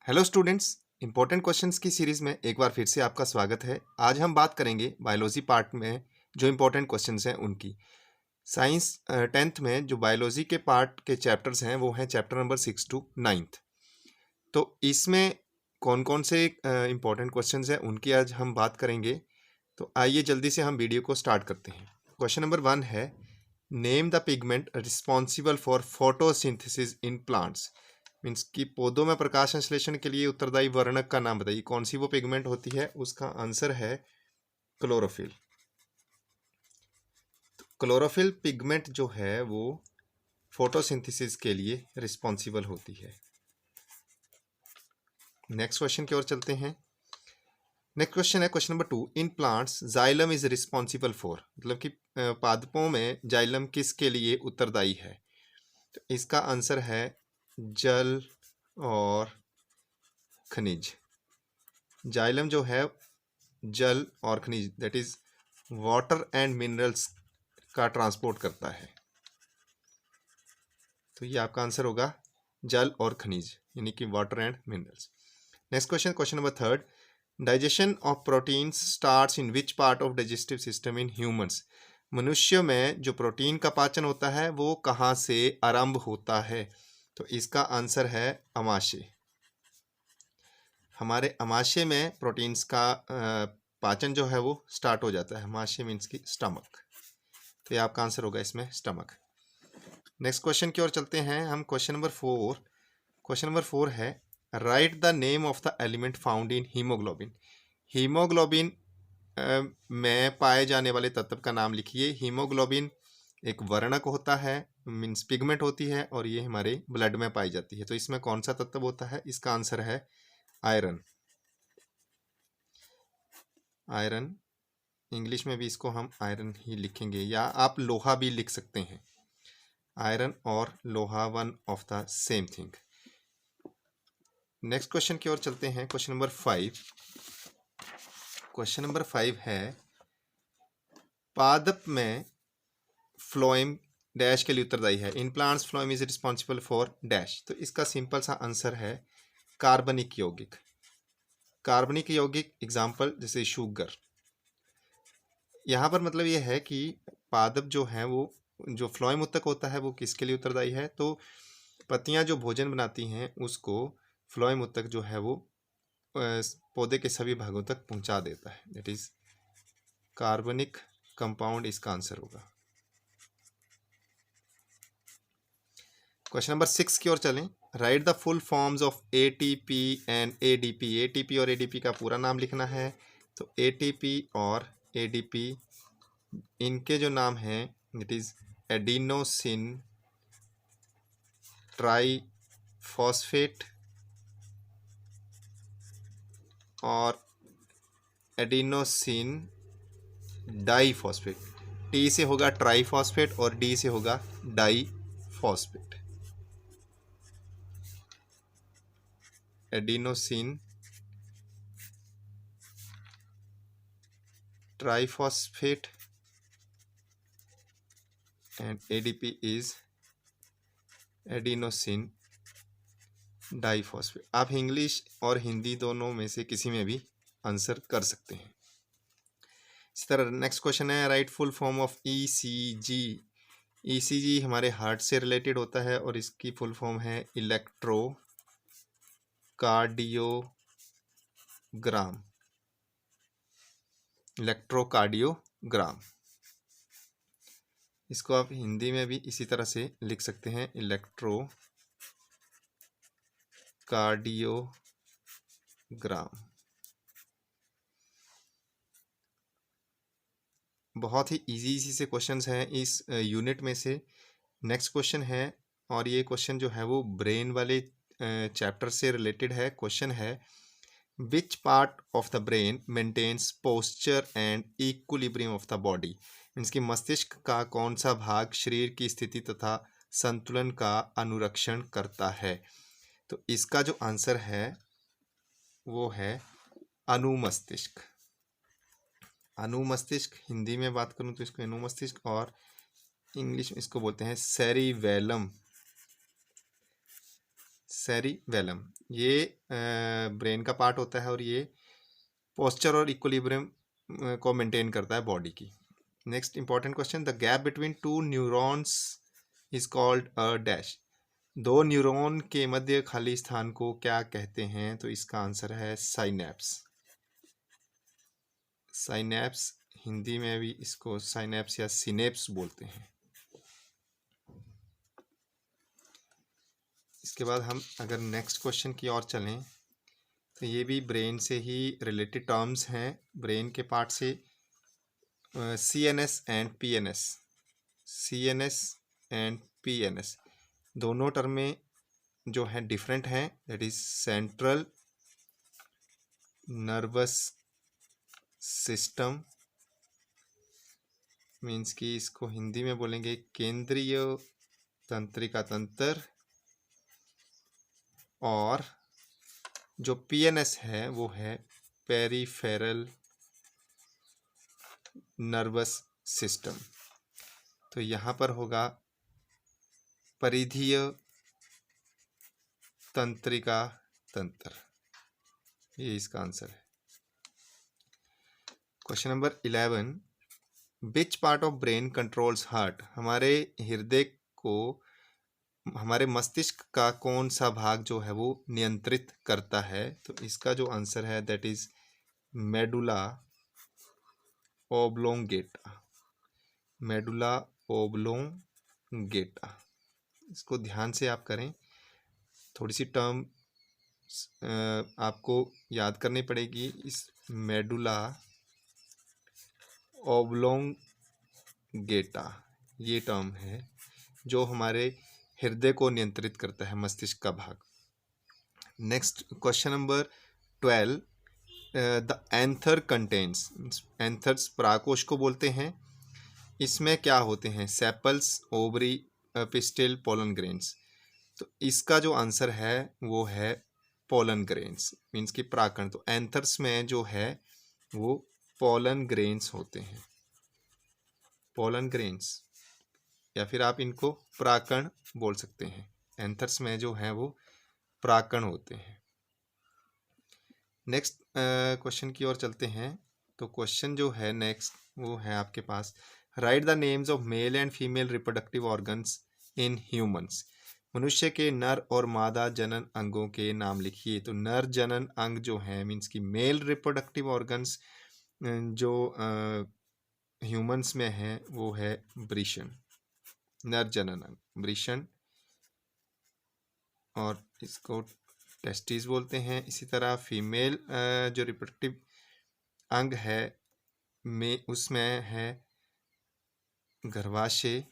Hello students, important questions की series में एक बार फिर से आपका स्वागत है। आज हम बात करेंगे बायोलॉजी पार्ट में जो इंपॉर्टेंट क्वेश्चंस हैं उनकी। साइंस 10th में जो बायोलॉजी के पार्ट के चैप्टर्स हैं वो हैं चैप्टर नंबर 6 to 9th। तो इसमें कौन कौन से इंपॉर्टेंट क्वेश्चंस हैं उनकी आज हम बात करेंगे। तो आइए जल्दी से हम वीडियो को स्टार्ट करते हैं। क्वेश्चन नंबर 1 है, name the pigment responsible for photosynthesis in plants. Means कि पौधों में प्रकाश संश्लेषण के लिए उत्तरदायी वर्णक का नाम बताइए। कौन सी वो पिगमेंट होती है? उसका आंसर है क्लोरोफिल। क्लोरोफिल पिगमेंट जो है वो फोटोसिंथेसिस के लिए रिस्पॉन्सिबल होती है। नेक्स्ट क्वेश्चन की ओर चलते हैं। नेक्स्ट क्वेश्चन है question number 2, in plants xylem is responsible for. मतलब कि पादपों में जाइलम किसके लिए उत्तरदायी है? तो इसका आंसर है जल और खनिज। जाइलम जो है जल और खनिज that is water and minerals का ट्रांसपोर्ट करता है। तो ये आपका आंसर होगा जल और खनिज, यानी कि water and minerals. Next question, question number 3, digestion of proteins starts in which part of digestive system in humans. मनुष्य में जो प्रोटीन का पाचन होता है वो कहाँ से आरंभ होता है? तो इसका आंसर है अमाशय। हमारे अमाशय में प्रोटीन्स का पाचन जो है वो स्टार्ट हो जाता है। अमाशय मीन्स की स्टमक। तो ये आपका आंसर होगा इसमें स्टमक। नेक्स्ट क्वेश्चन की ओर चलते हैं हम। क्वेश्चन नंबर 4, क्वेश्चन नंबर 4 है, right the name of the element found in haemoglobin. Haemoglobin में पाए जाने वाले तत्व का नाम लिखिए। हीमोग्लोबिन एक वर्णक होता है, मीन्स पिगमेंट होती है, और ये हमारे ब्लड में पाई जाती है। तो इसमें कौन सा तत्व होता है? इसका आंसर है आयरन। आयरन, इंग्लिश में भी इसको हम आयरन ही लिखेंगे, या आप लोहा भी लिख सकते हैं। आयरन और लोहा one of the same thing. Next question की ओर चलते हैं। क्वेश्चन नंबर 5, क्वेश्चन नंबर 5 है, पादप में फ्लोएम डैश के लिए उत्तरदायी है। In plants phloem is responsible for dash. तो इसका सिंपल सा आंसर है कार्बनिक यौगिक। कार्बनिक यौगिक एग्जाम्पल जैसे शुगर। यहाँ पर मतलब ये है कि पादप जो है वो जो फ्लोएम उत्तक होता है वो किसके लिए उत्तरदायी है? तो पत्तियां जो भोजन बनाती हैं उसको फ्लोएम उत्तक जो है वो पौधे के सभी भागों तक पहुंचा देता है। दैट इज कार्बनिक कंपाउंड इसका आंसर होगा। क्वेश्चन नंबर 6 की ओर चलें। Right the full forms of ATP and ADP. ATP और एडीपी का पूरा नाम लिखना है। तो एटीपी और एडीपी इनके जो नाम हैं इट इज एडिनोसिन ट्राइफॉस्फेट और एडिनोसिन डाइफॉस्फेट। टी से होगा ट्राइफॉस्फेट और डी से होगा diphosphate. Adenosine triphosphate and ADP is adenosine diphosphate. आप इंग्लिश और हिंदी दोनों में से किसी में भी आंसर कर सकते हैं। इसी तरह नेक्स्ट क्वेश्चन है, right full form of ECG। ECG हमारे हार्ट से रिलेटेड होता है और इसकी फुल फॉर्म है इलेक्ट्रो कार्डियोग्राम। इलेक्ट्रोकार्डियोग्राम, इसको आप हिंदी में भी इसी तरह से लिख सकते हैं, इलेक्ट्रो कार्डियोग्राम। बहुत ही इजी से क्वेश्चंस हैं इस यूनिट में से। नेक्स्ट क्वेश्चन है, और ये क्वेश्चन जो है वो ब्रेन वाले चैप्टर से रिलेटेड है। क्वेश्चन है, which part of the brain maintains posture and equilibrium of the body. Means कि मस्तिष्क का कौन सा भाग शरीर की स्थिति तथा संतुलन का अनुरक्षण करता है? तो इसका जो आंसर है वो है अनुमस्तिष्क। अनुमस्तिष्क, हिंदी में बात करूं तो इसको अनुमस्तिष्क, और इंग्लिश में इसको बोलते हैं सेरिबेलम। सेरिबेलम, ये ब्रेन का पार्ट होता है और ये पोस्चर और इक्विलिब्रियम को मेंटेन करता है बॉडी की। Next important question, the gap between two neurons is called a dash. दो न्यूरॉन के मध्य खाली स्थान को क्या कहते हैं? तो इसका आंसर है साइनैप्स। साइनैप्स, हिंदी में भी इसको साइनैप्स या सिनेप्स बोलते हैं। इसके बाद हम अगर नेक्स्ट क्वेश्चन की ओर चलें तो ये भी ब्रेन से ही रिलेटेड टर्म्स हैं, ब्रेन के पार्ट से। CNS and PNS, CNS and PNS दोनों टर्म में जो है डिफरेंट हैं, that is central nervous system, means कि इसको हिंदी में बोलेंगे केंद्रीय तंत्रिका तंत्र, और जो PNS है वो है पेरिफेरल नर्वस सिस्टम। तो यहाँ पर होगा परिधीय तंत्रिका तंत्र, ये इसका आंसर है। Question number 11, which part of brain controls heart. हमारे हृदय को, हमारे मस्तिष्क का कौन सा भाग जो है वो नियंत्रित करता है? तो इसका जो आंसर है that is medulla oblongata, medulla oblongata. इसको ध्यान से आप करें, थोड़ी सी टर्म आपको याद करनी पड़ेगी। इस मेडुला ओब्लोंगेटा ये टर्म है जो हमारे हृदय को नियंत्रित करता है, मस्तिष्क का भाग। Next question number 12, the anther contains, anthers पराकोश को बोलते हैं, इसमें क्या होते हैं? Sepals, ovary, pistil, pollen grains. तो इसका जो आंसर है वो है पोलन ग्रेन्स, मीन्स कि पराकण। तो एंथर्स में जो है वो पोलन ग्रेन्स होते हैं, पोलन ग्रेन्स, या फिर आप इनको पराकण बोल सकते हैं। एंथर्स में जो है वो पराकण होते हैं। नेक्स्ट क्वेश्चन की ओर चलते हैं। तो क्वेश्चन जो है नेक्स्ट वो है आपके पास, write the names of male and female reproductive organs in humans. मनुष्य के नर और मादा जनन अंगों के नाम लिखिए। तो नर जनन अंग जो है मीन्स कि मेल रिप्रोडक्टिव ऑर्गन्स जो ह्यूमंस में है वो है वृषण, नर जनन अंग वृषण, और इसको टेस्टिस बोलते हैं। इसी तरह फीमेल जो रिप्रोडक्टिव अंग है में उसमें है गर्भाशय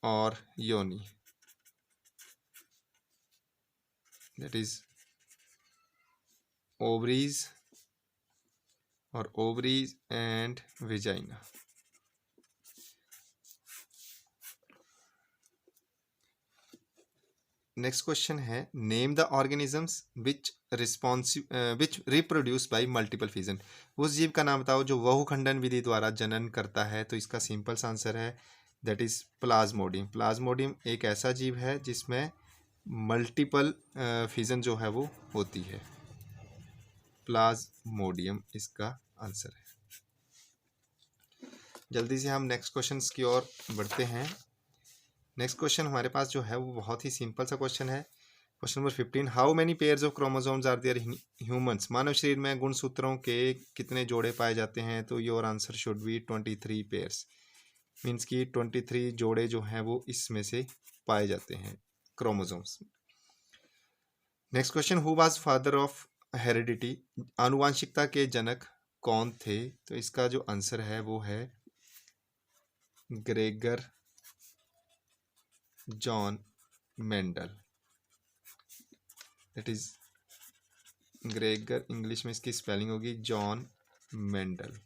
और योनि, दैट इज ओवरीज और ovaries and vagina. Next question है, name the organisms which reproduce by multiple fission. उस जीव का नाम बताओ जो बहुखंडन विधि द्वारा जनन करता है। तो इसका सिंपल सा आंसर है दैट इज प्लाज्मोडियम। प्लाज्मोडियम एक ऐसा जीव है जिसमें मल्टीपल फिजन जो है वो होती है, प्लाज्मोडियम इसका आंसर है। जल्दी से हम नेक्स्ट क्वेश्चन की ओर बढ़ते हैं। नेक्स्ट क्वेश्चन हमारे पास जो है वो बहुत ही सिंपल सा क्वेश्चन है। Question number 15, how many pairs of chromosomes are there in humans. मानव शरीर में गुणसूत्रों के कितने जोड़े पाए जाते हैं? तो your answer should be 23 pairs, means कि 23 जोड़े जो हैं वो इसमें से पाए जाते हैं chromosomes. Next question, who was father of heredity. आनुवांशिकता के जनक कौन थे? तो इसका जो आंसर है वो है Gregor John Mendel, that is Gregor, English में इसकी स्पेलिंग होगी जॉन मेंडल।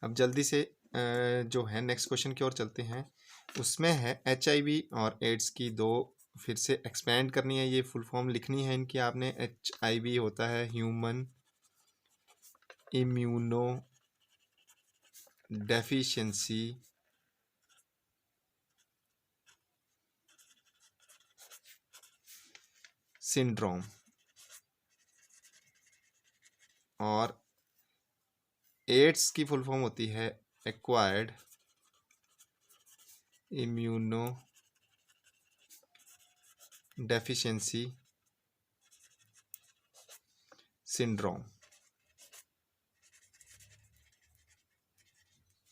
अब जल्दी से जो है नेक्स्ट क्वेश्चन की ओर चलते हैं। उसमें है HIV और एड्स की दो फिर से एक्सपेंड करनी है, ये फुल फॉर्म लिखनी है इनकी आपने। HIV होता है ह्यूमन इम्यूनो डेफिशिएंसी सिंड्रोम। और एड्स की फुल फॉर्म होती है एक्वायर्ड इम्यूनो डेफिशिएंसी सिंड्रोम।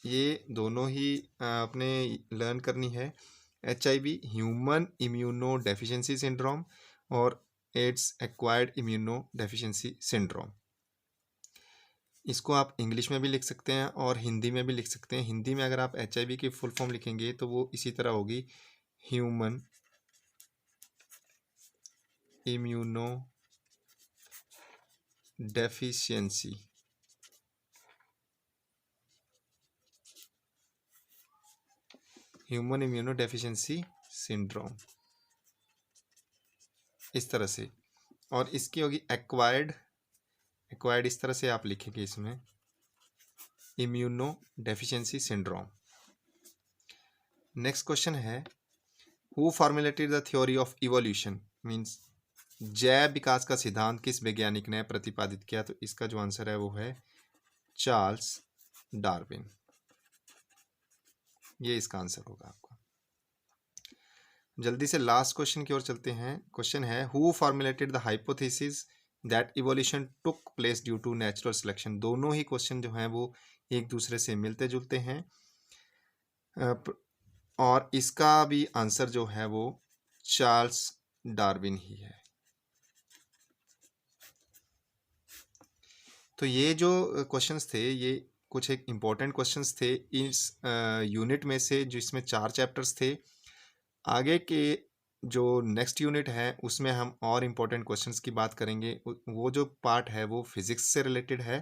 ये दोनों ही आपने लर्न करनी है। HIV human immuno deficiency syndrome और AIDS acquired immuno deficiency syndrome. इसको आप इंग्लिश में भी लिख सकते हैं और हिंदी में भी लिख सकते हैं। हिंदी में अगर आप HIV की फुल फॉर्म लिखेंगे तो वो इसी तरह होगी, human immuno deficiency human immuno deficiency syndrome, इस तरह से। और इसकी होगी एक्वायर्ड इस तरह से आप लिखेंगे इसमें, immuno deficiency syndrome. Next question है, who formulated the theory of evolution, means जैव विकास का सिद्धांत किस वैज्ञानिक ने प्रतिपादित किया? तो इसका जो आंसर है वो है चार्ल्स डार्विन। ये इसका आंसर होगा आपका। जल्दी से लास्ट क्वेश्चन की ओर चलते हैं। क्वेश्चन है, who formulated the hypothesis that evolution took place due to natural selection. दोनों ही क्वेश्चन जो हैं वो एक दूसरे से मिलते जुलते हैं और इसका भी आंसर जो है वो चार्ल्स डार्विन ही है। तो ये जो क्वेश्चंस थे ये कुछ एक इम्पोर्टेंट क्वेश्चंस थे इस यूनिट में से, जिसमें 4 चैप्टर्स थे। आगे के जो नेक्स्ट यूनिट है उसमें हम और इम्पोर्टेंट क्वेश्चंस की बात करेंगे। वो जो पार्ट है वो फिजिक्स से रिलेटेड है।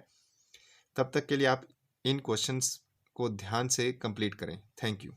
तब तक के लिए आप इन क्वेश्चंस को ध्यान से कंप्लीट करें। Thank you.